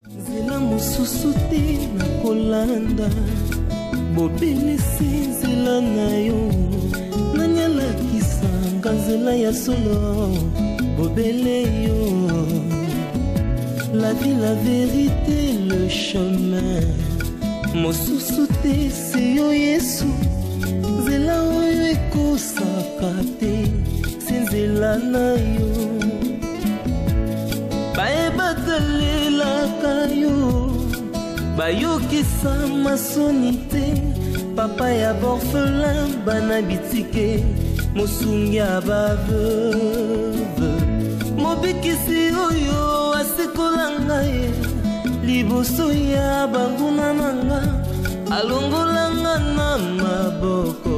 Zela mususu te na kolanda bobele zela na yo nanyala kisanga zela ya solo bobele yo la vie la vérité le chemin mususu te c'est yo Yesu zela oyo ekosaka te zela na yo baebatelelaka yo bayokisa masoni te papa ya borfelin bana bitike mosungi ya baveuve mobikisi oyo asikola ngai liboso ya banguna nanga alongolanga na maboko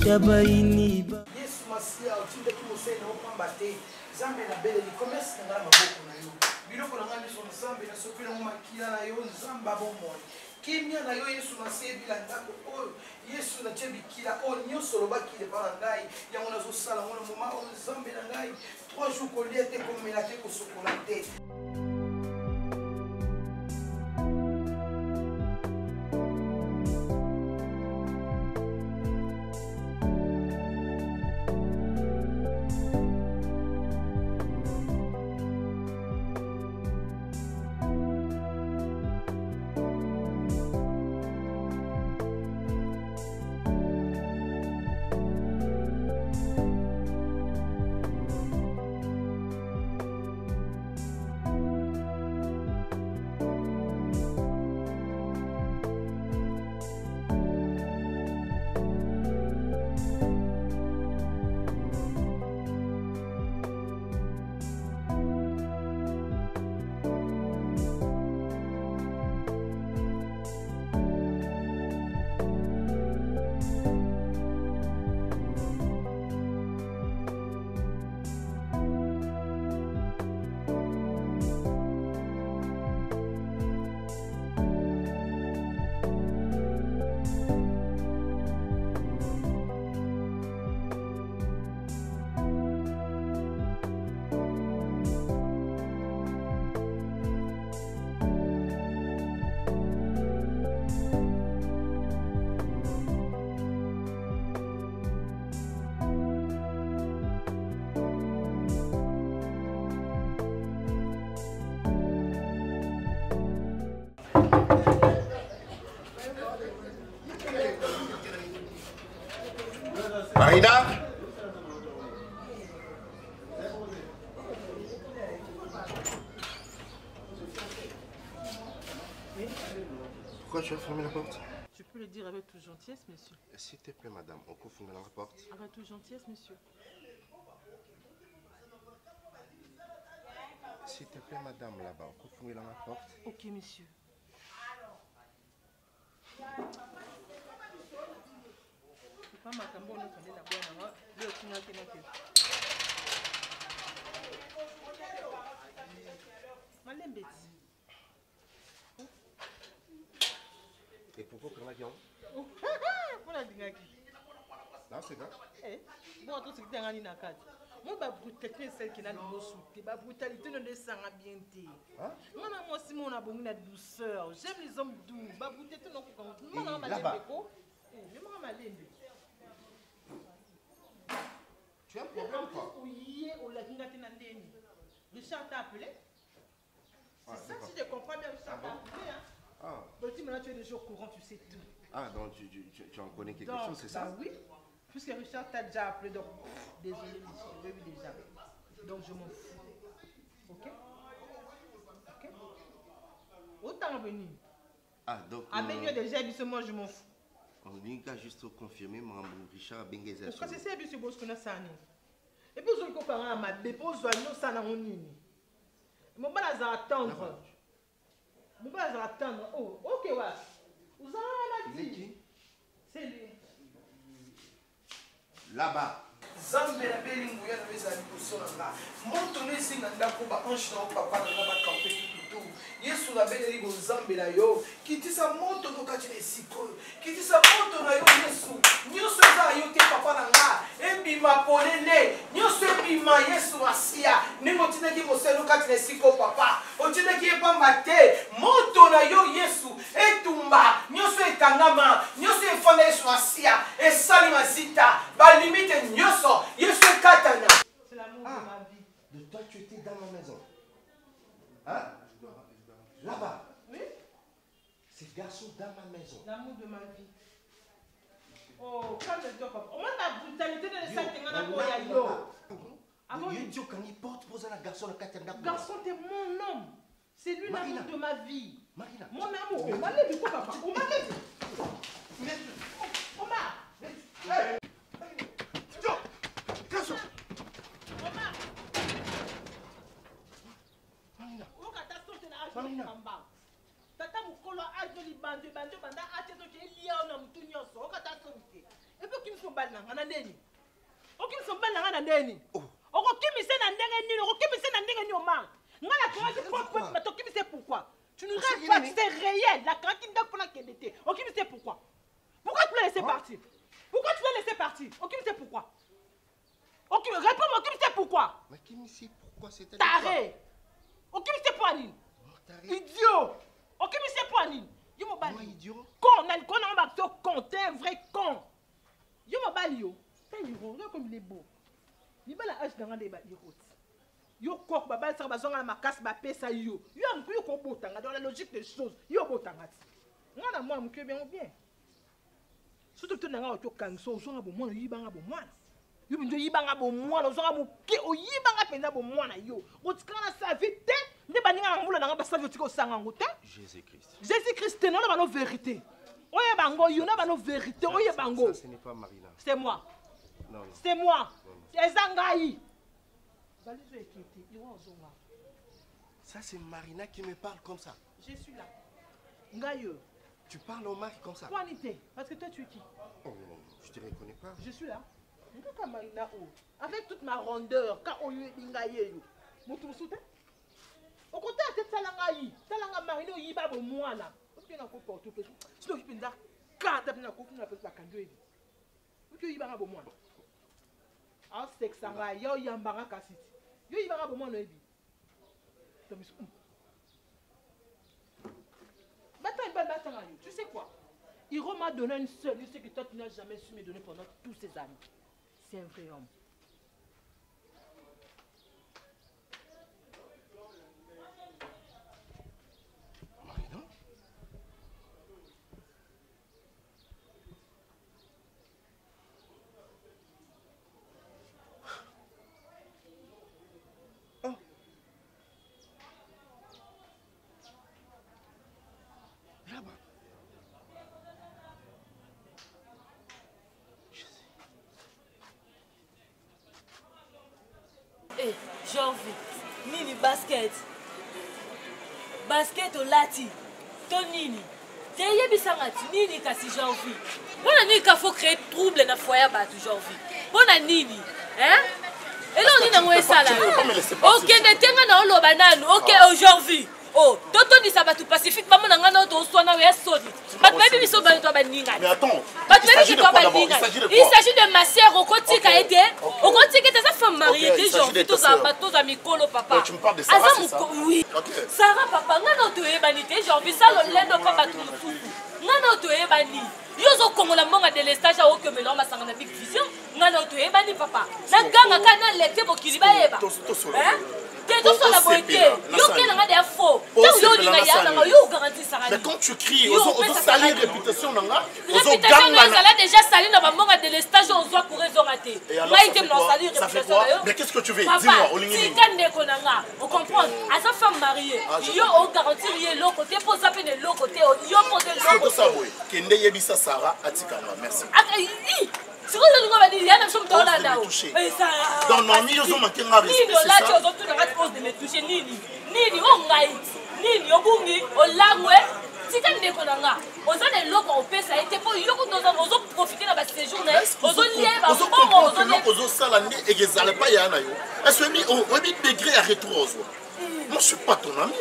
ya bayiniba Yesu Masia otindaki mosene opamba te Zambe na bele likomesi na maboko na yo biloko na ngami son Zambe na sopela mo makila na yo Zamba bomoi kimia na yo Yesu Masia bila ndako oyo Yesu na chebikila o nyonso lobaki le para ngai yango nazo sala ngona moma o Zambe na ngai 3 jours kolia te komela te kosokola te. Marina? Pourquoi tu as fermé la porte? Tu peux le dire avec toute gentillesse, monsieur. S'il te plaît, madame, on peut fermer la porte. Avec toute gentillesse, monsieur. S'il te plaît, madame, là-bas, on peut fermer la porte. Ok, monsieur. C'est pas ma cambo, on a tourné la bonne. Le final qui n'a que. Malembeti. Et pourquoi prendre l'avion? Pour la dingaki. Non, c'est grave. Eh, bon, tout ce qui est en Ninakad. Moi, ma brutalité, celle qui n'a pas de ma brutalité ne descend bien. Moi, moi, si mon abonné la douceur, j'aime les hommes doux. Ma brutalité, non, moi, ma lembe. Je m'en malembe. Tu as un problème, quoi? Oui, on l'a dit, Richard t'a appelé. C'est ça, si je comprends bien, Richard t'a appelé. Ah. Donc, maintenant, tu es déjà au courant, tu sais tout. Ah, donc tu en connais quelque chose, c'est ça? Oui, puisque Richard t'a déjà appelé, donc, désolé, je l'ai vu déjà. Donc, je m'en fous. Ok? Ok? Autant venir. Ah, donc. Amener déjà, moi, je m'en fous. On a juste confirmé, mon Richard Benguezer. Pourquoi c'est ça, monsieur Bosco, na sani? Et puis, vous avez un ma dépose, nous, ça n'a rien. Mon bal à attendre. Mon bal à attendre. Oh, ok, ouais. Vous avez Il est qui? C'est lui. Là-bas. Zambe la beli nguya na beza liboso na nga moto nesi na ndako ba ange na papa na nga ba kampe tutu Yesu la beli go Zambe la yo kitisa moto no kati na esiko kitisa moto na yo Yesu nyonso za yo te papa na nga ebima polele nyonso ebima Yesu Masia ni motina ki moselo kati na esiko papa otina ki epamba te garçon dans ma maison. L'amour de ma vie. Oh, calme-toi, papa. Au moins la brutalité de ça, tu m'as dit yo. Yo, quand il porte pour la garçon, le katenda. Garçon, t'es mon homme. C'est lui l'amour de ma vie. Marina. Mon amour. On m'a dit quoi, papa? On m'a dit. Omar. Garçon. Omar. Marina. Marina. Tata mukolo ajo libande bande banda ache to ke liya na mtu nyoso okata sonke ebe kimso bana ngana ndeni okimso bana ngana ndeni okokimise na ndenge nini okokimise na ndenge ni Omar ngala kwa pourquoi mais okimise pourquoi tu nous rêves pas c'est réel la craque nda pour la kendete okimise pourquoi tu l'as laissé partir okimise pourquoi réponds-moi okimise pourquoi Mais Kimisi, pourquoi c'était taré okimise pour Anine idiot. Ok, mais c'est pour Anine. Yo mo bali. Idiot. Con, on a con, t'es un vrai con. Yo mo bali yo. T'es regarde comme il est beau. Ni bala âge dans des bali route. Yo kok baba ça bazonga na makasi ba pesa yo. Yo am yo ko botanga dans la logique des choses. Yo botanga. Ngana moi mon cœur bien ou bien. Surtout tu nanga to kanso zonga bo mwana yibanga bo mwana. Yo binjo yibanga bo mwana zonga mo ke o yibanga penza bo mwana yo. Otikana sa vite. Jésus-Christ, non, la vérité. Oye bango, you know la vérité. Oye bango. Ça, ce n'est pas Marina. C'est moi. Non. C'est moi. C'est Zangaï. Ça, c'est Marina qui me parle comme ça. Je suis là. Ngaïe. Tu parles au mari comme ça. Parce que toi, tu es qui? Oh, je te reconnais pas. Je suis là. Avec toute ma rondeur, quand on y est Ngaïe, vous me soutenez? Au côté de Salanga Marino Yiba Moana. Tu n'as pas porté au sinon je peux dire 4 ans na la candoe. Tu Yiba Moana. En sexanga yo yambanga kasiti. Yo Yiba Moana ebi. Tu sais quoi? Hiro m'a donné une seule, je sais que toi tu n'as jamais su me donner pendant tous ces années. C'est un vrai homme. Janvier, nini basket au lati, ton nini. T'es yebisangati nini kasi janvier. Bona nini ka faut créer trouble na foyer batu janvier. Bona nini, hein? Et là on dit na ça là. OK, netenga na oloba nanu. OK aujourd'hui. Oh, toto ni ça batu pacifique maman na ngana to swana we sodi. Batu baby biso ba to ba ninga. Mais attends. Il s'agit de ma sœur au quotidien aidé. Au quotidien t'es sa femme mariée déjà. Tous amis colo papa. Tu me parles de Sarah, c'est ça? Oui. Sarah papa ngana to ebanité janvier ça le lendo papa tout tout. Ngana to ebani. Yozo kongola monga de l'estage au que melon masanga na big vision. Ngana to ebani papa. Na ganga kana lete bokili ba eba. Hein? Mais quand tu cries, on salir réputation, déjà sali dans ma de l'estage, on doit courir raté. Ça fait quoi? Mais qu'est-ce que tu veux? Dis-moi, on comprend. À sa femme mariée, on garantit l'autre côté, pour ça peine l'autre côté, merci. C'est quoi le nouveau dit? Il y a une chose dans la dans nos milieux, ils ont manqué un respect. Nini, on gagne. Nini, on bungi, on langwe. Si tu ne connais pas, on a des locaux au pays, ça a été pour y profiter de ce séjour. On a degré à rétro. Moi, je ne suis pas ton ami.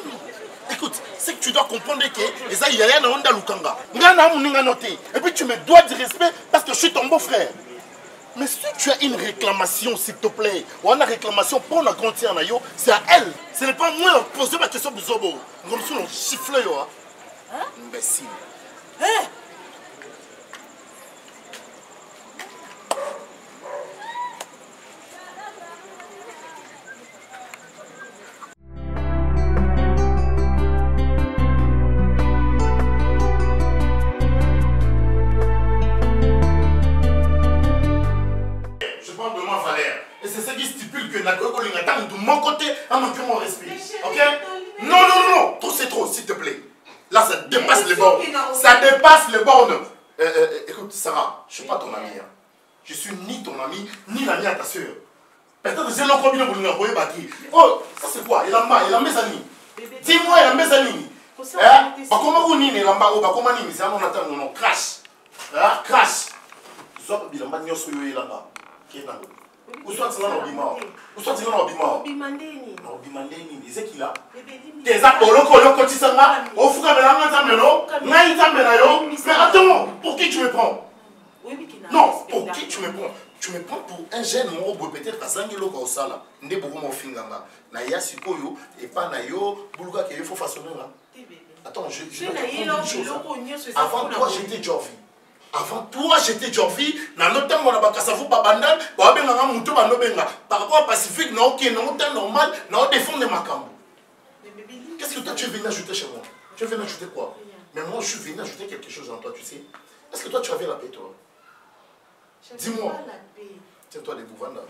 Écoute, c'est que tu dois comprendre que les Aïe na onda lukanga. Et puis tu me dois du respect parce que je suis ton beau-frère. Mais si tu as une réclamation, s'il te plaît, ou une réclamation pour la grande c'est à elle. Ce n'est pas moi qui pose ma question de Zobo. Nous sommes chifflés. Imbécile. à manquer mon respect. Ok? Non, non, non, non. Trop, c'est trop, s'il te plaît. Là, ça dépasse les bornes. Ça dépasse les bornes. Écoute, Sarah, je ne suis pas ton ami. Hein. Je suis ni ton ami, ni l'ami à ta soeur. Peut-être que c'est l'autre combien pour nous envoyer bâti. Oh, ça c'est quoi? Il a mes amis. Dis-moi, il a mes amis. Comment vous n'y n'est pas? Comment n'y c'est un on attend, on crash. Crash. Soit il a pas de soyo et là-bas. Où soit tu vas dans l'obima? Où soit tu vas dans l'obima? Obimandeni. Obimandeni, c'est qui là? Des apollo, quand tu s'en vas, au fou comme la main t'amène, naï t'amène, mais attends, pour qui tu me prends? Non, pour qui tu me prends? Tu me prends pour un jeune mot, peut-être à Zangelo comme ça là. N'est beaucoup mon finganga. Naya Sikoyo et pas Nayo, Boulga qui faut façonner là. Attends, je vais te prendre une chose. Avant toi, j'étais Jorvi. Avant toi, j'étais Jorvi. Dans notre temps, on a pas Kassavou, Babandal, Babenga, Moutou, Banobenga. Par rapport à Pacifique, non, qui est non, temps normal, non, défendre ma cambo. Qu'est-ce que toi, tu es venu ajouter chez moi? Tu es venu ajouter quoi? Mais moi, je suis venu ajouter quelque chose en toi, tu sais. Est-ce que toi, tu avais la paix, toi? Dis-moi. Tiens-toi les bouvanda.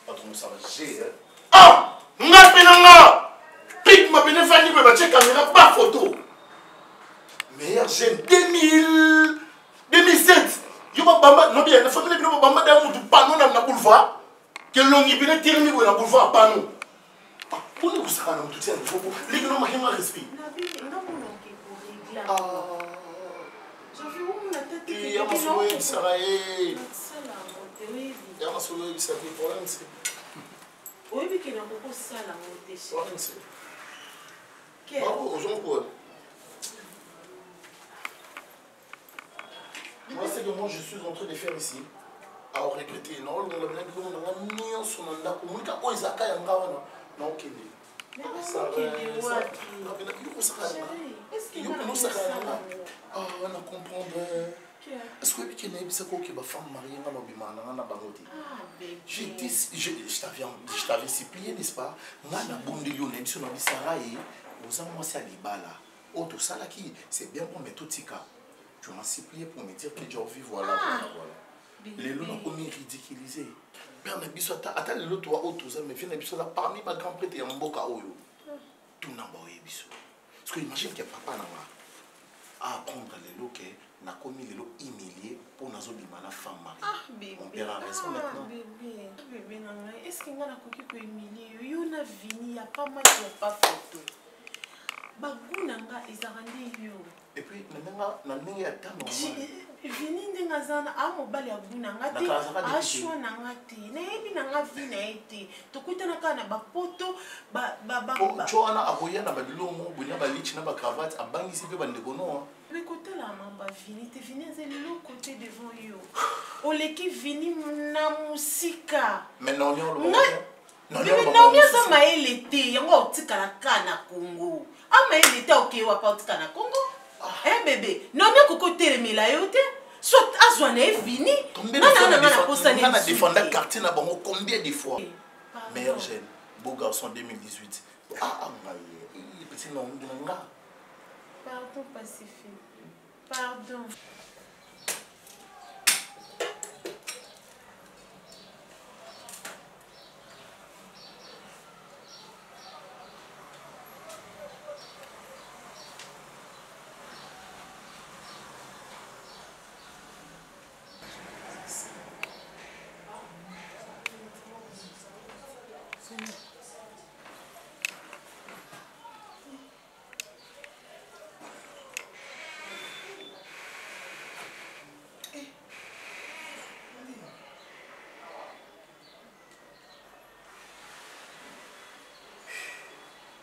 Pas trop ça va gérer. Ah! Nga! Pique ma bénéfice, mais ma caméra, pas photo. Meilleur jeune 2007. Yo bamba, non bien, la famille de bamba d'un mot pas non na boulevard. Que l'on y bien tiré mi na boulevard pas non. Pour nous ça na tout ça, il faut les gens m'ont respect. Ah. Et à ma souhait, ça va et à ma souhait, ça fait problème c'est. Oui, mais qu'il y a beaucoup de ça là, mon déchet. Problème c'est. Bravo, aux gens quoi. Moi, c'est que moi, je suis en train de faire ici. À regretter. Non, on a bien dit qu'on a mis en son mandat. On a dit qu'on a mis en son mandat. Non, ok. Mais ça va. Est-ce qu'il y a un ça? Ah, on a compris. Est-ce que tu as dit que ma femme mariée dans l'obémane? Je t'avais supplié, n'est-ce pas? On a bon de Lionel sur la Sarah et aux amours à Libala. Oh, tout ça là qui, c'est bien pour mes tout cas. Tu m'as supplié pour me dire que j'ai envie, voilà. Les lots ont commis ridiculisé. Mais on a dit, attends, les lots, toi, autres, mais viens, parmi ma grand prêtre et un beau chaos. Tout n'a pas eu biso. Parce que imagine que papa n'a pas à apprendre les lots qui n'a commis les lots humiliés pour nous obéir la femme mariée. Ah, bébé. On paiera raison maintenant. Bébé, est-ce qu'il y a un coquille pour humilier? Il y a vini, il n'y a pas mal qui n'ont pas photo. Bagunanga is a rendez-vous. Et puis, il y a tant de gens. Vini ndengazana amobali agunanga te ashwa nanga te nayebi nanga vi na ete tokutana kaka na bapoto choana akoya na badilomo bonya balichi na bacravate abangisi mpe bandeko no ekotala mamba vini te vini eza eloko te devant yo oleki vini na musika naomi aza mayele te yango otikala kaka na Congo amayele te okewa pa otika na Congo. Eh bébé, non mais koko telemela yo te. Soit azwa na vini. On a défendu le quartier na bango combien de fois? Meilleur jeune, beau garçon 2018. Ah petit nom nga. Pardon Pacifique. Pardon.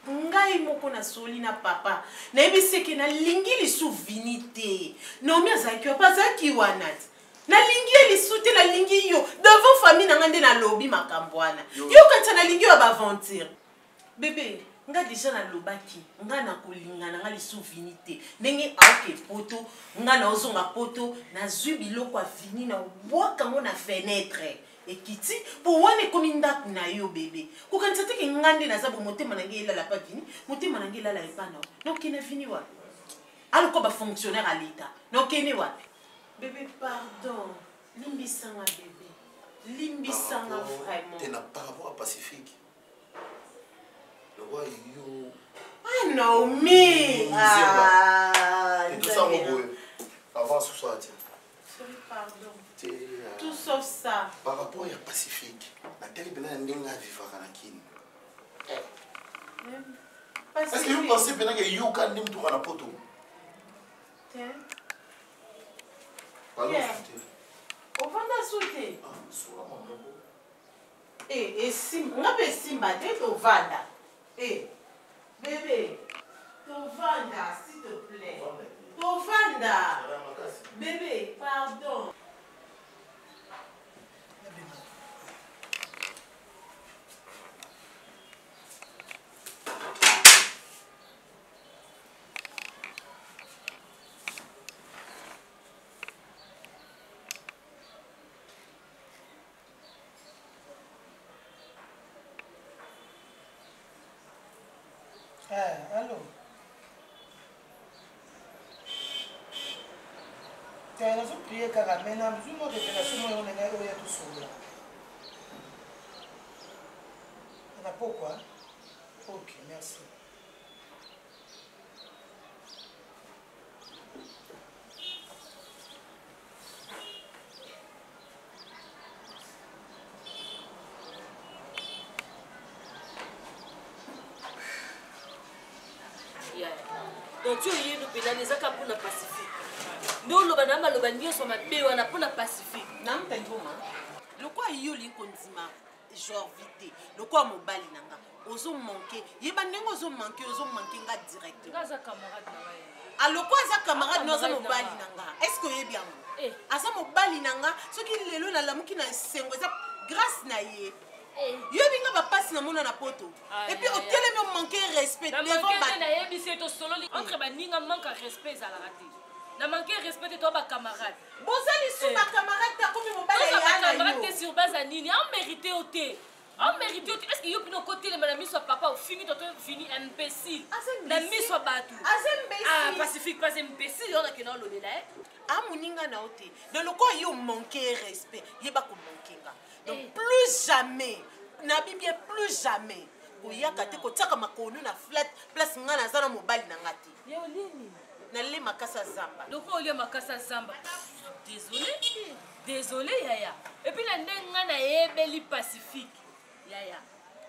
Ngai moko na soli na papa na ebiseke na lingi lisu vini te Naomi azaki wa pazaki wanat na lingi lisu te na lingi yo devant famille na ngande na lobi makambwana yo kanta na lingi yo ba aventure bébé nga déjà na lobaki nga na kolinga na nga lisu vini te ndenge aoke poto nga na ozonga poto na zwi biloko vini na bwaka ngo na fenêtre ekiti pour wane komi ndaku na yo bébé kokanisa te ke ngande na za bo motema na ngela la pa vini motema na ngela la epana donc kena vini wa aloko ba fonctionnaire à l'état donc kene wa bébé pardon limbisanga bébé limbisanga vraiment t'es na par rapport à Pacifique Le roi Yo. Ah, Naomi. Ah, et tout ça, mon beau. Avant ce soir, tiens. Pardon. Tout sauf ça. Par rapport à Pacifique, Nathalie Benin n'a vivre à Anakin. Est-ce que vous pensez que vous avez tout à la poteau? Tiens. Pardon, au fond de sauter. Ah, soit maman. Et si on a fait Simba, tu es au Vanda. Bébé, ton Vanda, s'il te plaît. Ton Vanda. Bébé, pardon. Allô. Tiens, nous avons prié car maintenant, nous avons révélation, on est là, on est tous sur là. On a pourquoi? Ok, merci. Donc tu es nous pénaliser les accords pour la Pacifique. Nous le banama le bannier sur ma béwana pour la Pacifique. Non, t'as dit comment? Le quoi yoli konzima genre vite. Le quoi mobile nanga. Ozo manquer. Yeba nengo ozo manquer nga direct. Gaza camarade na ouais. Alors quoi ça camarade nous ozo mobile nanga. Est-ce que yé bien? Asa mobile nanga ce qui lelo na lamuki na sengo ça grâce na yé. Yo binga ba passe na mona na poto. Et puis au télé me manquer respect devant ba. Na yebi c'est to solo entre ba ninga manque respect za la raté. Na manquer respect to ba camarade. Bozali sous ma camarade ta comme mobile ya na yo. Camarade sur base à nini en mérité oté. En mérité oté est-ce que yo pino côté le madame soit papa au fini to fini imbécile. Na mi soit batu. Ah Pacifique pas imbécile on a que non le là. Ah moninga na oté. De le quoi yo manquer respect. Yeba ko manquinga. Donc plus jamais, Nabibie plus jamais. Oyaka te ko tsaka makonu na flat place nga na zana mobile na ngati. Yo lini? Na le makasa zamba. Donc on lui makasa zamba. Désolé yaya. Et puis la ndenga na yebeli Pacifique. Yaya.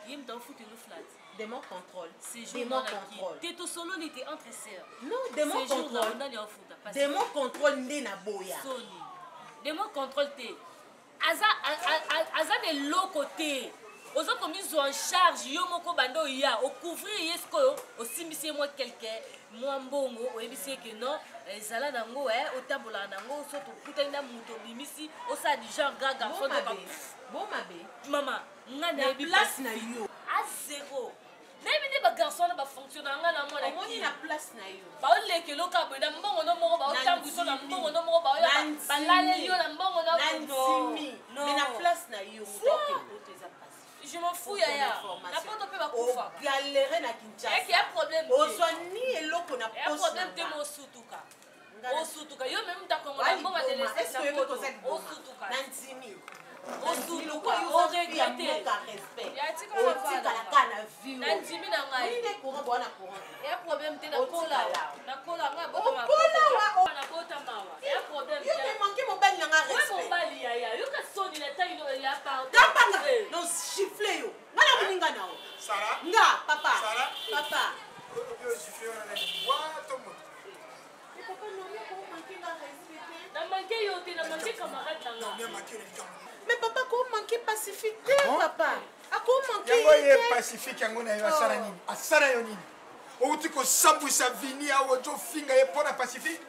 Yim dans foot le flat. Démon contrôle. C'est jour contrôle. T'es tout solo n'était entre sœurs. Non, démon contrôle. Démon contrôle ndé na boya. Soni. Démon contrôle té. Aza de l'autre côté. Aux autres mis en charge, yo moko bando ya, au couvrir yesko, au simbisi moi quelqu'un, moi mbongo, au ebisi que non, zala nango au tabola nango, surtout putain muto bimisi, au sa du genre gaga, bon mabe. Maman, ngana place na yo. À zéro. N'importe quel garçon n'a pas fonctionné en gagnant moi. On y a place na yo. Ba on les que loka bo na mbongo no moko ba o tangu so na mbongo no moko ba o ya ba lale yo na mbongo na non. Mais na place na yo. Je m'en fous yaya. Na poto pe ba kufa. Galérer na Kinshasa. Est-ce qu'il y a problème? Ozwani eloko na poste. Il y a problème te mo sutuka. O sutuka yo même ta kongo na mbongo de laisser na poto. O sutuka. Na ntimi. O sutuka. O regretter. Ya tika la kana vie. Na ntimi na ngai. Inde courant bona courant. Il y a problème te na kola. Na kola nga bota ma. Na bota mawa. Il y a problème. Yo me manquer mobile na nga respect. Ouais mobile yaya. Yo ka soni na taille ya pardon. Tapanga. Non siffler yo. Ngala muninga nao. Sarah. Nga papa. Sarah. Papa. Yo siffler on a dit wa to mo. Mais papa non mais comment manquer nga respect. Na manquer yo te na manquer camarade na nga. Mais papa comment manquer Pacifique papa. A comment manquer. Yango ye Pacifique yango na yo asara nini? Asara yo nini? Outi ko sambusa vini a ojo finga ye pona Pacifique.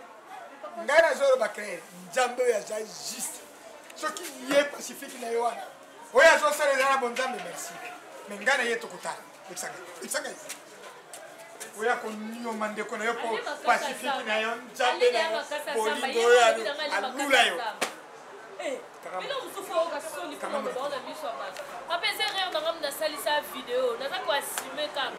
Ngana zoro ba créer. Nzambe ya ja juste. Soki ye Pacifique na yo wana. Oya zo sala na bonzambe merci. Mais ngana ye tokutana. Eksanga. Oya ko niyo mande ko na yo po Pacifique na yo nzambe na yo. Bolingo ya alula yo. Mais non, vous souffrez au garçon, il faut que vous ayez mis sur base. Après, c'est rire dans la salle, sa vidéo. N'a pas quoi assumer comme.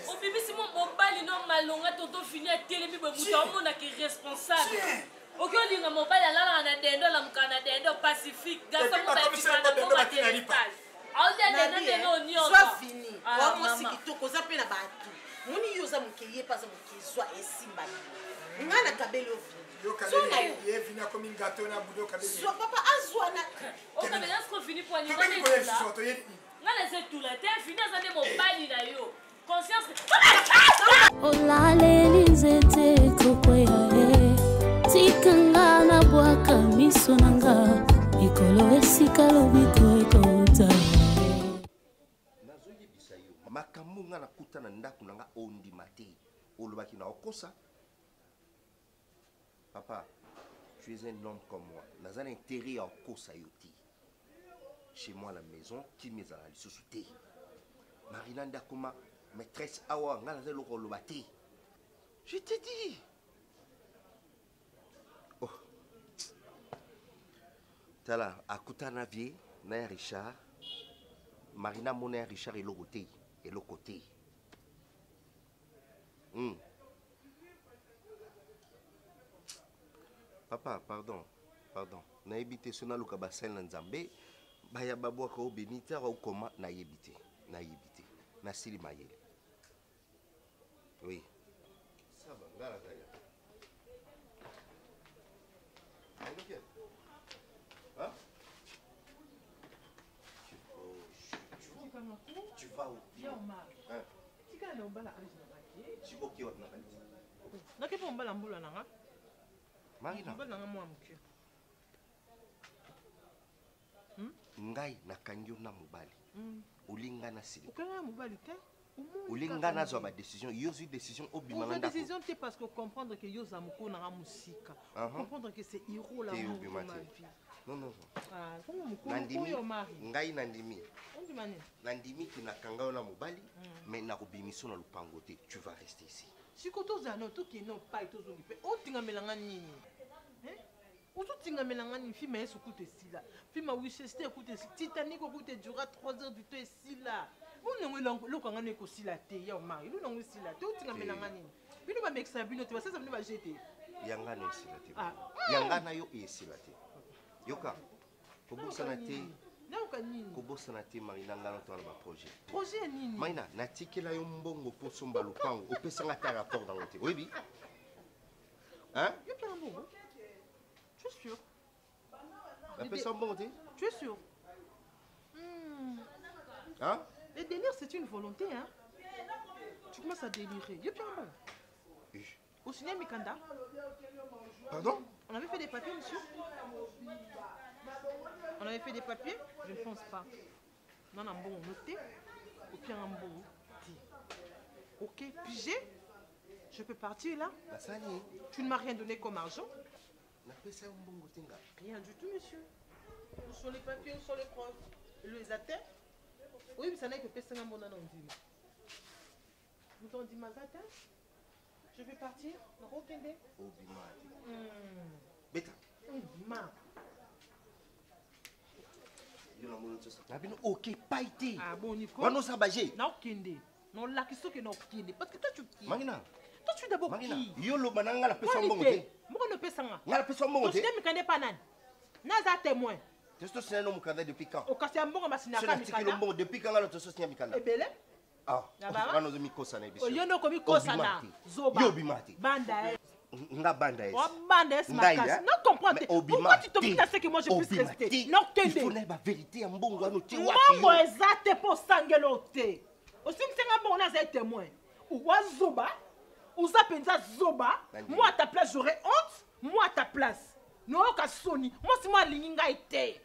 Au bébé, si mon mobile non malonga, toto fini à télé, mais mon a qui est responsable. Ok, on dit que mon mobile là, on a des dents, on a des dents pacifiques. Garçon, on a des dents pacifiques. Sois fini. Moi, si tu causes appel à battu. Mon yosa mukeye pas muke soit esimba. Ngana kabelo Yo kabelo. Ye vina comme un gâteau na budo kabelo. So papa azwana. O kabelo est-ce fini pour aller dans les Ngana c'est tout là. T'es fini ça de mon bali na yo. Conscience. Ola lelizete kokoya e. Tikanga na bwaka misonanga. Ikolo esika lobiko ekota. Makambo nga na kuta na ndako na nga ondima te olobaki na okosa. Papa, tu es un homme comme moi. Naza na intérêt à okosa yo te. Chez moi à la maison, qui me zala lisusu te. Marina ndakoma maîtresse awa nga naza loko loba te. Je te dis. Oh. Tala akuta na vie na Richard. Marina mona Richard et le côté. Et le côté. Papa, pardon. Na yebite sona luka basel na nzambe. Baya babwa ko benita ou koma na yebite. Na sili mayele. Oui. Ça va, ngala gaya. Hein? Tu vas où? Viens, Omar. Hein? Tu vas au bal à Ajna. Tu vas où? Na ke pomba la mbula nanga. Marina. Mbula nanga mwa mke. Ngai na kangyo na mobali. Olinga na sili. Okanga mobali te? Olinga na zo ba décision, yozu décision obima ndako. Décision te parce que comprendre que yoza moko na musika. Comprendre que c'est héros la vie. Non. Ah, comment moko yo mari. Ngai nandimi. Ondimani. Nandimi kina kangao na mobali, mais na kobimiso na lupango te. Tu vas rester ici. Sikoto zano to ki no pai to zongi pe. O tinga melanga nini? Ozo tinga melanga nini fi mais ekute sila. Fi ma Winchester ekute Titanic ekute dura 3 heures du temps sila. Vous n'avez pas de sila te ya mari. Vous n'avez sila te. O tinga melanga nini? Bino ba meksa bino te. Ça bino ba jeter. Yanga na sila te. Yanga na yo e sila te. Yoka. Kobosana te. Kobosana te Marina ngana to na projet. Projet nini? Marina natikela yo mbongo po somba lupango. Opesanga ta rapport dans l'hôtel. Oui bi. Hein? Yo bien bon. Tu es sûr? Opesa mbongo te? Tu es sûr? Hein? Le délire c'est une volonté hein. Tu commences à délirer. Yo bien bon. Au cinéma Mikanda. Pardon? On avait fait des papiers, monsieur? On avait fait des papiers? Je ne pense pas. Non, non, bon, noté. Ou bien un bon. Ok, puis je peux partir là? Tu ne m'as rien donné comme argent? Rien du tout, monsieur. Où sont les papiers, où sont les preuves? Les atteints? Oui, mais ça n'a que personne à mon nom. Vous en dites ma atteints? Je vais partir. Beta. Ok, pas été. Ah bon, Nico. On a bagé. Non, Kende. Non, là, qui sont que non, Kende. Parce que toi, tu qui? Magina. Toi, tu es d'abord qui? Yolo, mananga la personne bon. Moi, on ne peut pas. La personne bon. Tu ne me pas nan. Naza témoin. Tu te souviens de mon candidat depuis quand? Au cas où on m'a signé depuis quand on te soutient Mikanda? Eh bien, ah, on a mis Kosa na biso. Yono komi Kosa na. Zoba. Yobimati. Banda. Nga banda. Banda est ma casse. Non comprendre. Pourquoi tu t'obliges à ce que moi je puisse rester? Non, il faut la vérité en bon gano ti wa. Moi exact pour sangelote. Aussi m'senga bon na zé témoin. Ou Zoba. Ou ça pensa Zoba. Moi à ta place j'aurais honte. Moi à ta place. Non ka Sony. Moi si moi linga été.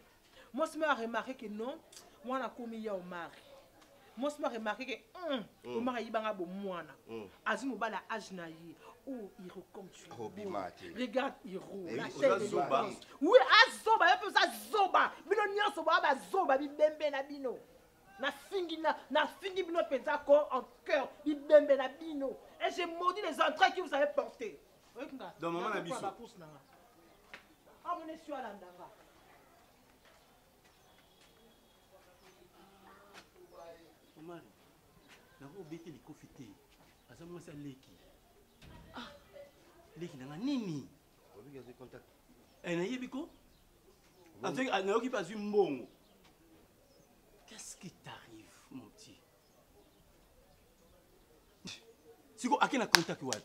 Moi si moi remarqué que non. Moi na komi ya au mari. Moi, je me remarqué que Omar Ibanga bo mwana. Azimo bala ajna yi. Oh, Hiro comme tu es. Regarde Hiro. La tête Zoba. Oui, Azoba, il peut ça Zoba. Bino nyonso ba Zoba bi bembe na bino. Na fingi bino pensa ko en cœur bi bembe na bino. Et j'ai maudit les entrailles que vous avez portées. Dans maman na biso. Ah, mon essu à l'andanga. Omar, nako bete likofi te. Aza mwasi aleki. Ah, leki nanga nini? Obi gazi contact. Na yebi ko? Avec nayoki pas mbongo. Qu'est-ce qui t'arrive, mon petit? Siko, à qui n'a contact wapi?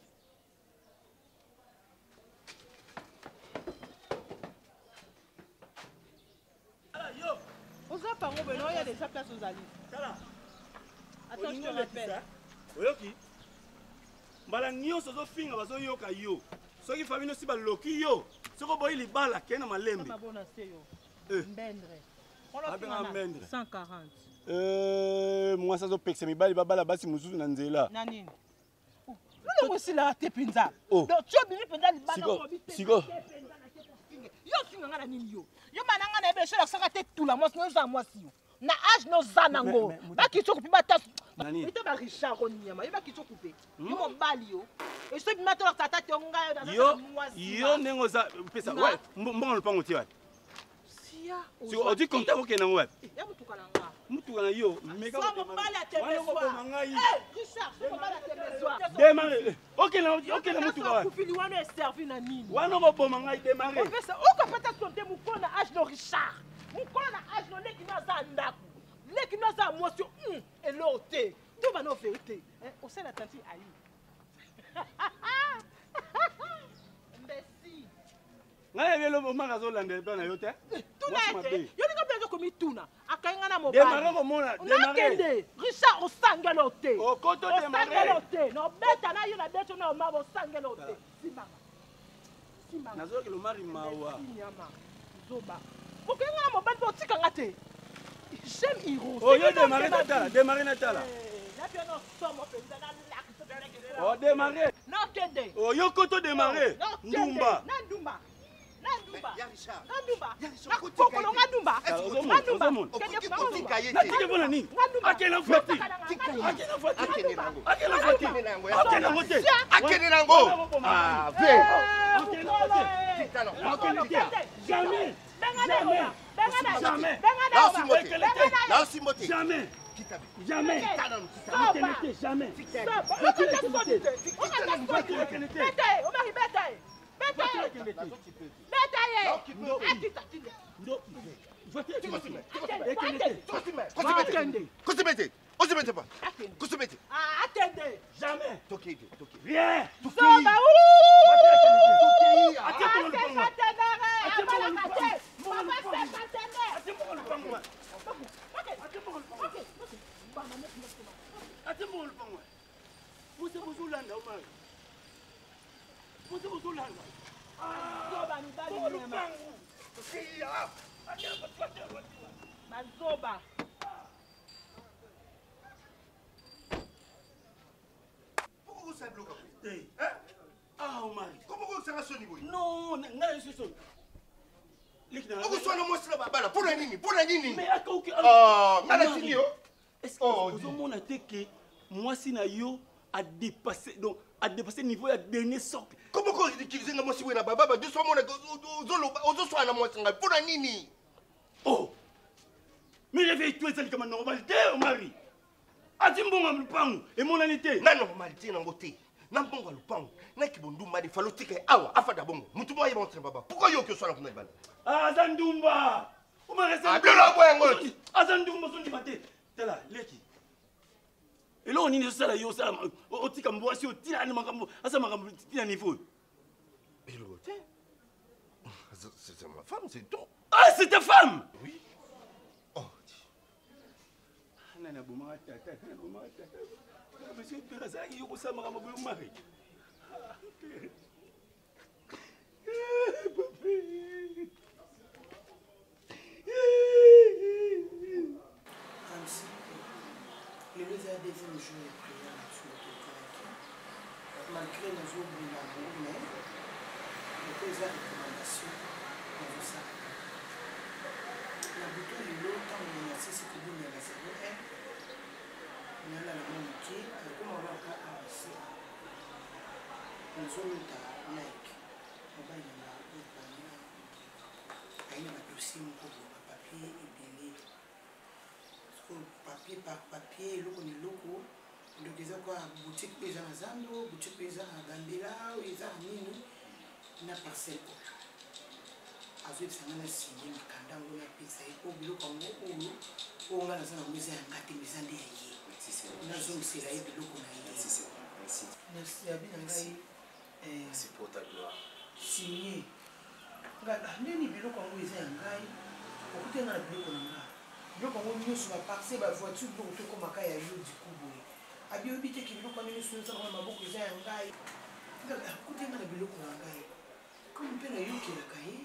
Aux apparents, il y a déjà place aux alliés. Attends, je te rappelle. Oyoki. Mbala nyonso zo finga bazo yoka yo. Soki famille si ba loki yo. Soko boyi libala kena malembe. Pas bon assez yo. Mbendre. On l'a fait 140. Moi ça zo pekse mibali babala basi mususu na nzela. Nani? Nous aussi là te pinza. Donc tu as bien pinza libala ko bi. Siko. Yo finga ngana nini yo. Yo mananga na ebe shela saka te tula moi no za moi si yo. Na age no zanango. Ba ki tsokupi ba tas. Nani? Ito ba Richard Onyama. Yo ba ki tsokupi. Yo mo bali yo. Et so bi mato tata te onga yo na moi si. Yo nengo za pesa. Ouais, mbongo lupango ti wapi? Sia. Siko odi konta ko kena wapi? Ya mutuka nanga. Mutuka na yo. Meka ko bala te besoin. Eh, Richard, ko bala te besoin. Démarrer. OK na mutuka wapi? Kufili wana servi na nini? Wana ko boma ngai démarrer. On fait ça. O ka pata sonte mukona age no Richard. Mukona age no leki na za ndaku. Leki na za motion et l'autre. Tout va no vérité. Hein, on sait la tante aïe. Merci. Ngai velo mama zo lande pa na yo te. Tuna te. Yo ni ko bla ko mi tuna. Akainga na mobile. Démarrer ko mona, démarrer. Richard o sangelo te. O koto démarrer. O sangelo te. No beta na yo na beto na ma o sangelo te. Simama. Simama. Nazo ke lo mari mawa. Nyama. Zoba. Pourquoi on a mon bal politique en raté? J'aime Hiro. Oh, yo démarrer Natala, démarrer Natala. Oh, démarrer. Non, Kende. Oh, yo koto démarrer. Ndumba. Nandumba. Nandumba. Ya Richard. Nandumba. Ya Richard. Nakukolo Nandumba. Nandumba. Natike bona nini? Akena foti. Akena foti. Akena foti. Akena foti. Akena nango. Ah, ve. Akena foti. Jamais. Jamais. Jamais. Jamais. Jamais. Jamais. Rien. Mazoba. Pourquoi vous savez bloquer? Ah, Omar. Comment vous savez ce niveau? Non, non, je suis Vous soyez le monstre là-bas, pour la nini, pour la nini. Mais à quoi? Oh, Malatini. Est-ce que vous avez dit que moi, si yo a dépassé, donc a dépassé le niveau, a dernier sort. Comment vous ridiculisez la moitié de baba, deux soirs, aux soirs, la moitié, pour la nini. Oh, mais réveille-toi, c'est comme normalité, Omari. Adimbonga lupango, et mon anité. Na normalité, na ngote. Na mbonga lupango. Na kibonduma de falotike awa, afada bongo. Mutumo ya montre baba. Pourquoi yo que soit la kuna bana? Ah, Zandumba. Omar, ah, bleu la boya ngoti. Ah, Zandumba, son dimate. Tela, leki. Et là, on est ça, yo, ça, au tika mboasi, au tina, makambo, asa makambo, tina niveau. Et l'autre? C'est ma femme, c'est tout. Ah, c'est ta femme? Oui. Oh, Nana Bouma, tata, Nana Bouma, tata. Monsieur Péreza, il y a ça, makambo, mari. Le deuxième jour est prière sur le terrain. Malgré nos oublis d'amour, mais les deux recommandations dans ça. La bouteille de l'eau, quand on a cessé que l'on a la 01, on a la moitié, comme on va avancer. Nous sommes à Nike. On va y aller à un dossier pour papier et belé. Papier par papier, le loco, le désert quoi, boutique paysan à Zando, boutique paysan à Gambela, ou ils ont mis la parcelle. azoyebisa nga na sinye mikanda yango napesa ye mpo biloko yango oyo nga naza nango eza yanga te eza nde ya ye nazongisela ye biloko na ye yabi na ngai sinye ndeni biloko yango eza ya ngai okuti nga na biloko na nga biloko yango nyonso baparse bavoiture biloko tokomaka ya yo diku boye abi oyebi teke biloko yango nyonso ezalaka maboko eza ya ngai akuti nga na biloko na ngai comme mpe nayokelaka ye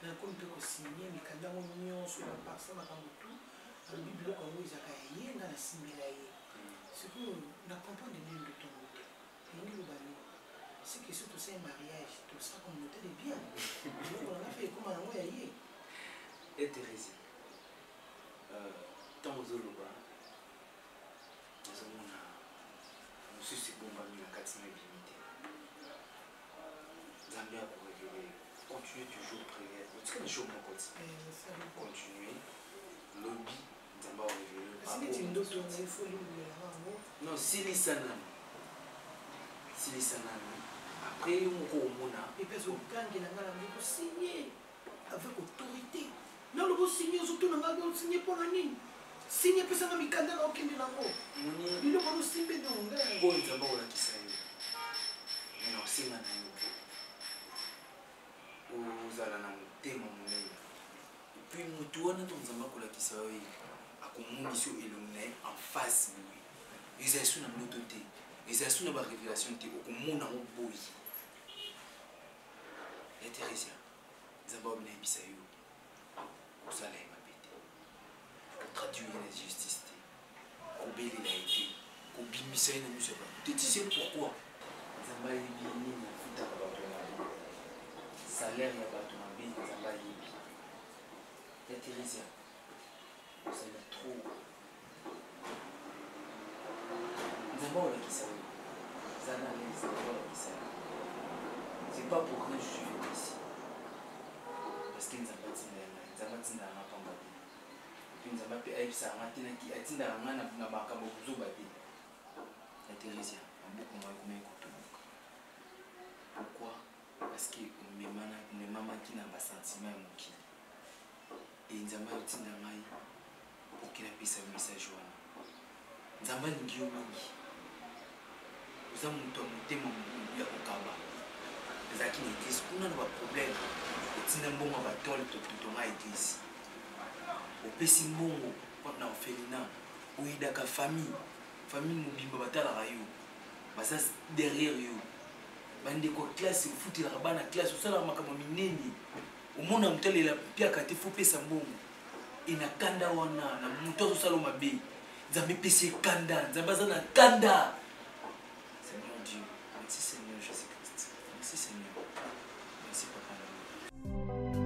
nakomi mpe kosinye mikanda yango nyonso baparse makambo tu alobi biloko yango ezalaka ya ye nga nasimbela ye sikoyo na comprendre nini ndotongo te elingi loba nini c'est que surtout c'est un mariage tout ça comme noter de bien biloko nanga fe ekoma nango ya ye Thérèse ntango ozoloba nazomona mosusu ebombami na kati na ebimi te nzambe akorevele continuer toujours prière otika na jour moko ti continuer lobi nzambe akorevele non silisa nani après moko omona epesa okangela nga nango kosinye avec autorité naloba osinye ozotuna nga osinye mpona nini sinye epesanga mikanda na okende nango biloko nosimbe nonga oyo nzambe akolakisa yo mena osenga na yo ozala na motema monene epuis motu wana to nzambe akolakisa yo akomonisi yo elongi na ye en face boye ezali so na ndoto te ezali so na barévélation te okomona ngo boye ya Thérèse nzambe aobi nayebisa yo kosala ye mabe te kotraduire na justice te kobelela ye te kobimisa ye na miso ya bato te tu sais pourquoi nzambe ayebi nini afutaka bato ya mabe salaire ya bato mabe nzambe ayebi ya Thérèse ozali trop nzambe aolakisa yo eza na lese nzambe aolakisa yo c'est pas pour rien je suis venu ici parce que nzambe atindaka ngai nzambe atindaka nga pamba te epuis nzambe mpe ayebisaka nga te atindaka nga na makambo kozoba te ya Thérèse maboko mwa ekomai kotoboka pourquoi parce que omemamaki na basentiment ya mokili e nzambe ayotinda ngai poki napesa yo message wana nzambe alingi yo mingi oza moto ya motema ya kokaba ezalaki na eglise kuna na baproblème otinda mbongo ya batole totonga eglise opesi mbongo na orphelinat oyidaka famille mobimba batalaka yo baza derrière yo bandeko classe ofutelaka bana classe osalaka makambo minene omona moto alela mpiaka te fo pesa mbongo enakanda wana na moto azosala mabe nzambe epesi ekanda nzambe aza na kanda. Seigneur Dieu, merci Seigneur Jésus-Christ, merci Seigneur, merci Papa d'amour.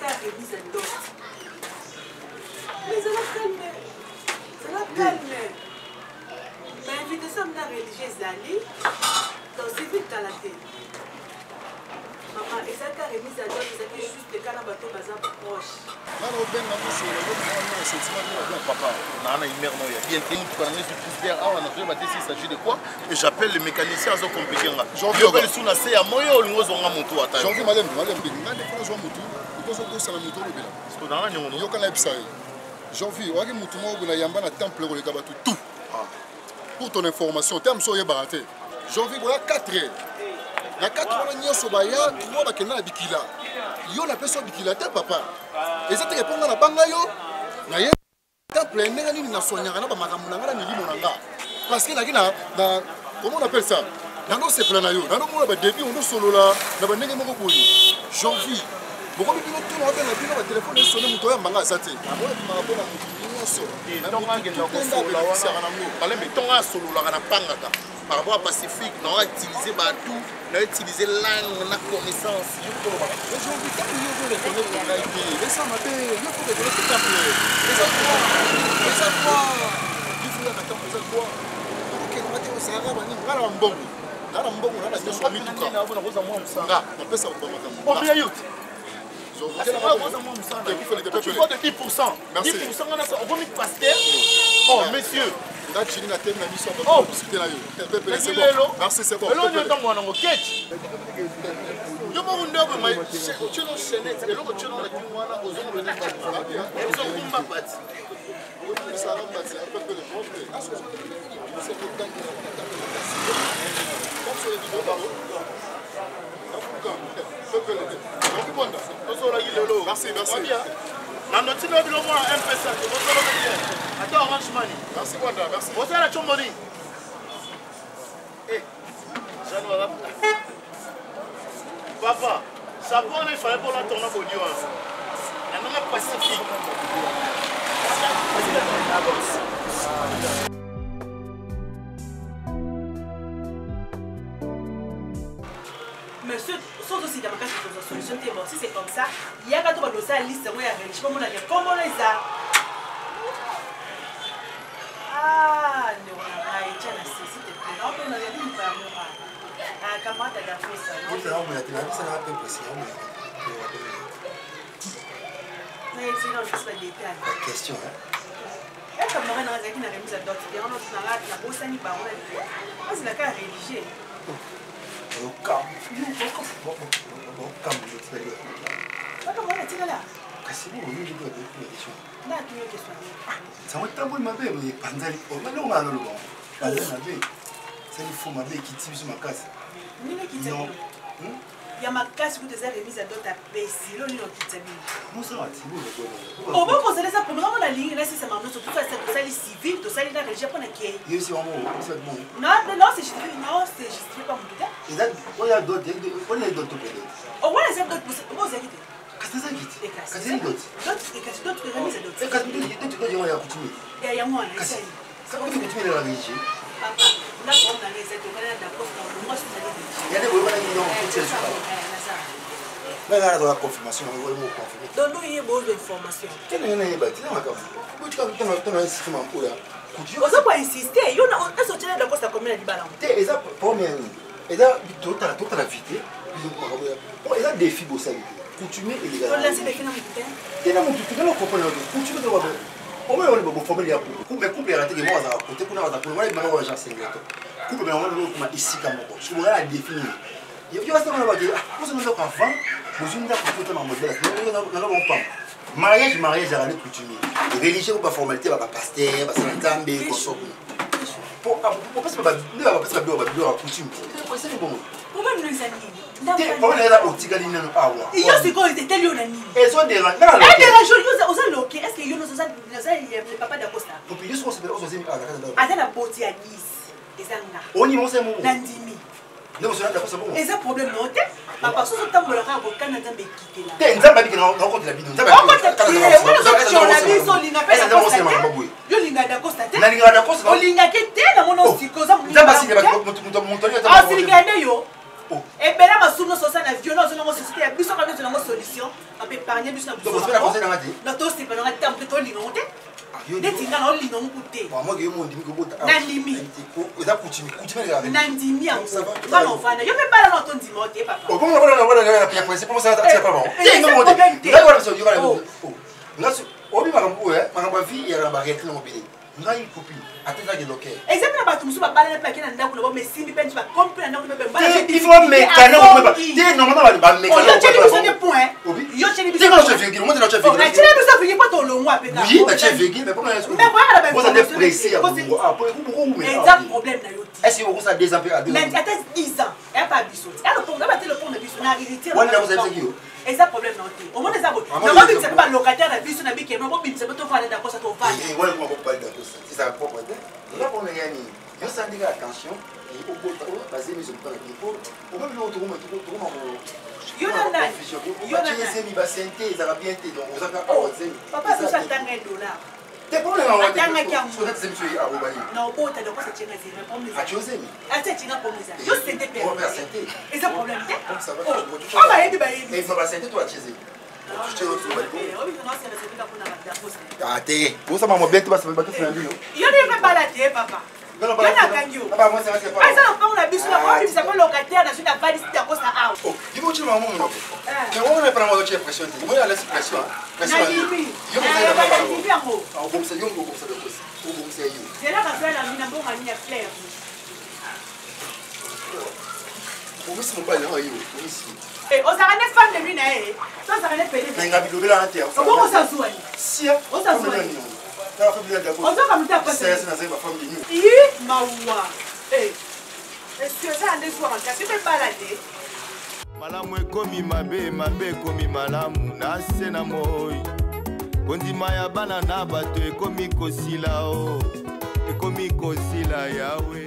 qu'à remise à d'autres. Mais ça va calmer. Ça va calmer. Mais l'invitation de la religieuse d'aller, donc c'est vite dans la tête. Maman, et ça qu'à remise à d'autres, c'est juste le cas d'un bateau bazar proche. Alors, ben, papa, il s'agit de quoi? Et j'appelle les mécaniciens à ce compétent. Janvier, pour ton information, janvier, voilà 4 heures. La 4 heures, il y a 3 bikila. Yo la personne bikila, papa. Et ça te répond à la bangayo. Parce que comment on appelle ça? Dans nos planayo, dans nos début, on solo là, dans nos négociations. Janvier. Pourquoi nous avons un téléphone et sonner mon manga ça t'est. Par rapport à Pacifique, on a utilisé tout, on a utilisé langue, on a connaissance. Tu vois de 10%. 10%, on va mettre pasteur. Oh, messieurs. Oh, merci, c'est bon. Merci, merci. Attends, orange money. Merci, Wanda, merci. Vous avez la chomboni. Eh, papa, ça prend il fallait pour la tourner au Dieu. La même Pacifique. Monsieur, sans aussi dans ma case de solution, si c'est comme ça, il y a quand on va dans sa liste, moi, il y a comment on a ça. Ah, non, on a été à la s'il te plaît. On a dit une femme. Ah, comment tu as fait ça? Non, c'est un peu possible. Mais c'est non, juste pas détail. Question, hein? Et comme on a dit qu'on a remis à d'autres, on a aussi mis par on a dit. C'est la cas rédigée. Il y a ma casse où des remise à d'autres à baisser. Là, on quitte on va poser ça pour nous. La ligne, là, si c'est maintenant, surtout ça, c'est ça, les civils, tout ça, les régions, on a qui. Non, c'est juste pas mon gars. Il y a d'autres, on a d'autres peut-être. Oh, ouais, c'est d'autres, vous avez dit. Qu'est-ce que c'est qui? Qu'est-ce que c'est d'autres? D'autres remises à d'autres. Qu'est-ce que c'est d'autres? Il y a coutume. Il y a moi, c'est ça. Ça va coutume de la régie. Papa, là, on a les aides, on a d'accord, moi, je suis allé. Il y a des voix qui ont fait ça. Mais là, dans la confirmation, on va confirmer. Donne-nous une bonne information. Quelle est la bâtie? On va pas insister. On a sorti de la poste à combien de balles? Et ça, première, et là, toute la vité. Et là, des filles au salut. Coutumier et les gars. On l'a laissé des filles dans mon putain. Et dans mon putain, on comprend. Coutumier de l'autre. On va aller pour former les coups. Mais couple est raté que moi, on a côté pour nous, on a pour moi, il m'a envoyé un single. Couple, mais on va le voir ici comme moi. Je vais la définir. Il y a ça, on va dire, vous avez un enfant, vous avez un enfant dans modèle. Nous n'avons pas. Mariage, à l'année coutumier. Religieux ou pas formalité, pas pasteur, pas santambe, quoi. Pour pas se battre, nous avons pas se battre, coutume. C'est bon. Pourquoi nous les amis? On est là au Tigalina. Il y a ce qu'on était tel et soit des gens. Est-ce que nous le papa d'Acosta? La beauté à Nice. On y mange un mot. Nandimi. Nous sommes d'accord, c'est bon. Et ça problème non? Papa, ce temps pour le rang au Canada, mais quitter là. T'es un zamba qui n'a pas de la vidéo. On va te tirer. On va te tirer. On Et bien là, ma soupe, nous sommes en violence, nous sommes en société, nous sommes en solution. On peut épargner, nous sommes en solution. Nous sommes en temps de ton limon. Neti nga na lino ngute. Moi ke mo ndimi ko bota. Na limi. Eza coutume la. Na ndimi yango. Ba no fana. Yo me bala na ton ndimo te papa. Oh, comment on va la pour c'est pas ça c'est pas bon. Non mo te. D'accord ça yo la. Là obi makambo makambo vie ya ba rekle mo bini. Ngai copine. Atenda ke loke. Exactement ba tumusu ba bala na plaki na ndako na ba mesimbi penji ba comprendre na ko be bala. Il faut mécano ko ba. Te normalement ba mécano. Yo cheli biso de point. Yo cheli biso. Te je vais. Moi je vais. Na cheli biso fini pas ton long après. Oui, mais tu es végan, mais pourquoi est-ce que vous êtes pressé à vous? Après, pourquoi vous mettez un problème là? Est-ce que vous avez des emplois à 2 ans? Mais attends 10 ans, il n'y a pas de biseau. Il y a le pont de biseau. La réalité, vous avez dit et ça problème non. Au moins des abos. Non, moi je ne pas locataire de biseau na biké, mais moi je ne sais pas faire d'accord ça ton vague. Et voilà comment on parle d'accord ça. C'est ça la propreté. Là pour me gagner. Je sens dire attention et au bout de baser mes opinions il faut au même l'autre room tout yo na nani yo na nani ba santé ça va bien te donc vous avez pas papa ça tanga $. Te problème en fait tanga kyango so that c'est monsieur Arobani non bota de quoi ça tient c'est mais problème a chose mi a ça tient problème ça yo c'est des on va santé et ça problème comme ça va on va aider ba aider mais il va santé toi chez eux tu te retrouves ah t'es pour ça maman bien tu vas se battre sur un bio yo ne vais pas la terre papa. Non, pas moi c'est pas. Ah ça on a biso moi il s'appelle locataire dans une valise de cause à out. Oh, il faut tu maman non. Mais on est pas moi de pression. Moi la pression. Pression. Yo me sai pas. Ah bon c'est yo go ça de cause. Ou bon c'est yo. C'est là quand la mina bon à mina clair. Ou mais c'est mon pas là yo. Eh, on s'arrête femme de lui na eh. Ça s'arrête pélé. Mais ngabi dobela en terre. Comment ça soigne? Si on ça soigne. On doit comme ça passer. C'est ma femme de nous. Hi, mawa. Eh. Est-ce que ça ande soir en cas, tu peux balader? Malamu ekomi mabe ekomi malamu na se na moi. Kondima ya bana na bato ekomi kosila o. Ekomi kosila yawe.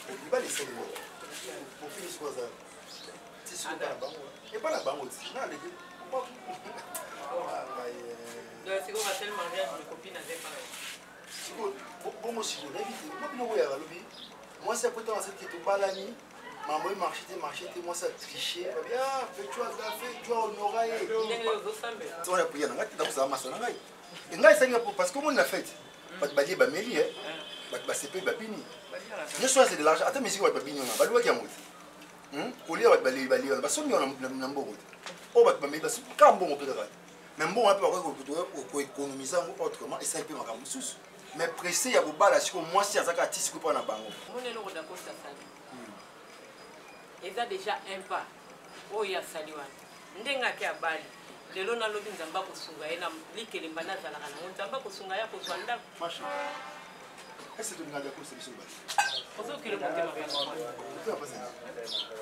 Il va laisser le mot. Pour finir ce ça. Si c'est pas la banque. Et pas la banque aussi. Non, les donc c'est qu'on va tellement mariage mes copines avec pareil. Bon moi si je l'invite, moi bien ouais alors moi c'est pourtant cette qui te balani, maman marcher moi ça tricher. Ah, fais-tu as fait, tu as honoré. On a prié dans ça massa na ngai. Ngai senga parce que on l'a fait. Pas de balier ba meli ba CP ba bini. Je choisis de l'argent. Attends mais si va ba bini on ba loi qui a monté. Pour lire ba balier ba somi on na mbogo. Oh ba meli ba quand bon on peut regarder. Mais bon, on peut économiser autrement et ça peut marquer sous. Mais pressé, il y a beaucoup de moi si ça artiste qui prend la banque. Mon est le d'accord ça. Et ça déjà un pas. Oh ya saliwan. Ndenga kia bali. Lelo na lobi nzamba kusunga ena likele mbanaza la kana. Nzamba kusunga ya kozwanda. Macha. Est-ce que tu regardes comme c'est bali? Ozo kile motema kwa.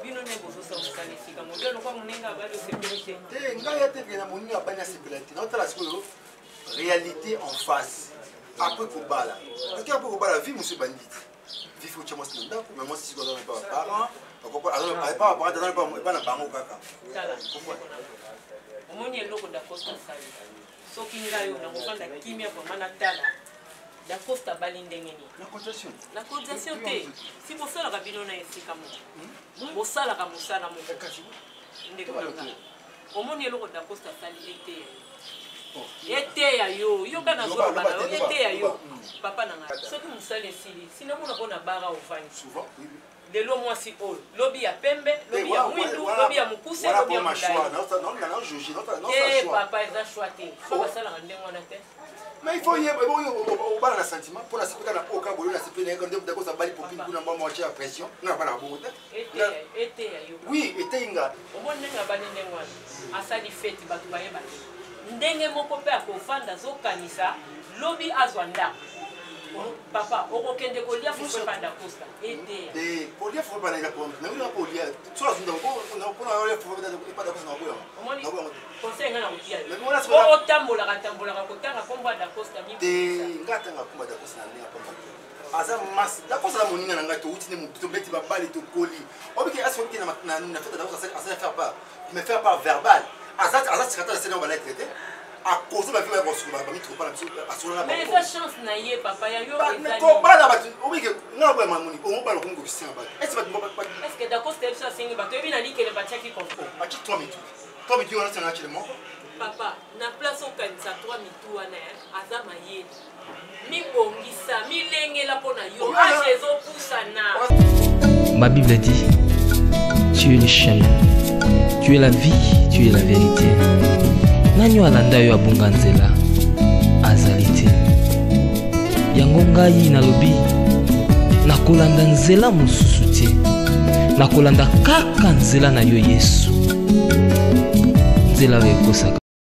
Bino nebo zo sa musali sika modelo kwa munenga bali sécurité. Ngaya te na moninga bali na sécurité. Notre la sikoyo réalité en face. Après ko bala. Parce après ko bala vie monsieur bandit. Vie faut chama sinda ko mais moi si ko dans pas parent. Pourquoi alors pas dans pas na bango kaka. Tala. Omoni eloko da costa sali. Soki ngayo na ngofanda kimia kwa mana tala. La costa balindengeni. La cotisation. La cotisation te. Si vous savez la cabine on a ici comme vous savez la camusala mon. Ndeko nga. Omoni eloko da costa sali été. Été ya yo kana zo bana yo été ya yo. Papa nanga. Soki musale sili. Sina mona kona bara ofani. Souvent. De lo moi si all. Lobby ya pembe, lobby ya mwindu, lobby ya mukuse, lobby ya mudai. Non, juger, non, eh papa eza choité. So basala ndengo na te. Mais il faut y au bas dans le sentiment pour la sécurité dans aucun boulot la sécurité quand d'accord ça bali pour qu'il kuna mbamo cha pression na bana bote été yo oui été inga omoni nga bani ndengwa asali fete batu baye bani ndenge moko pe akofanda zo kanisa lobi azwanda papa okokende kolia fo panda costa été kolia fo panda la pompe na ula kolia so azunda ko na olia fo panda costa na boya omoni conseil nga na kotia o tambola kotanga komba da costa mi de ngata nga komba da costa na linga pamba aza mas da costa na moninga na ngato uti ne to beti ba bali to koli obiki aso ki na fête da costa ça faire pas mais faire pas verbal azat sikata c'est on va la traiter à cause de ma vie, je vais trop pas la mais ça chance naïe papa ya yo est-ce que d'accord c'est ça c'est bato ebi na li kele batia ki konfo achi 3 mitu 3 mitu wana sanga chile moko papa na place au kanisa 3 mitu wana aza maye mi bongisa mi lengela pona yo a jezo pusana. Ma Bible dit, tu es le chemin, tu es la vie, tu es la vérité. Nanyo alanda yo abunga nzela azalite. Yango ngai nalobi nakolanda nzela mosusu te. Nakolanda kaka nzela na yo Yesu. Nzela we kosaka.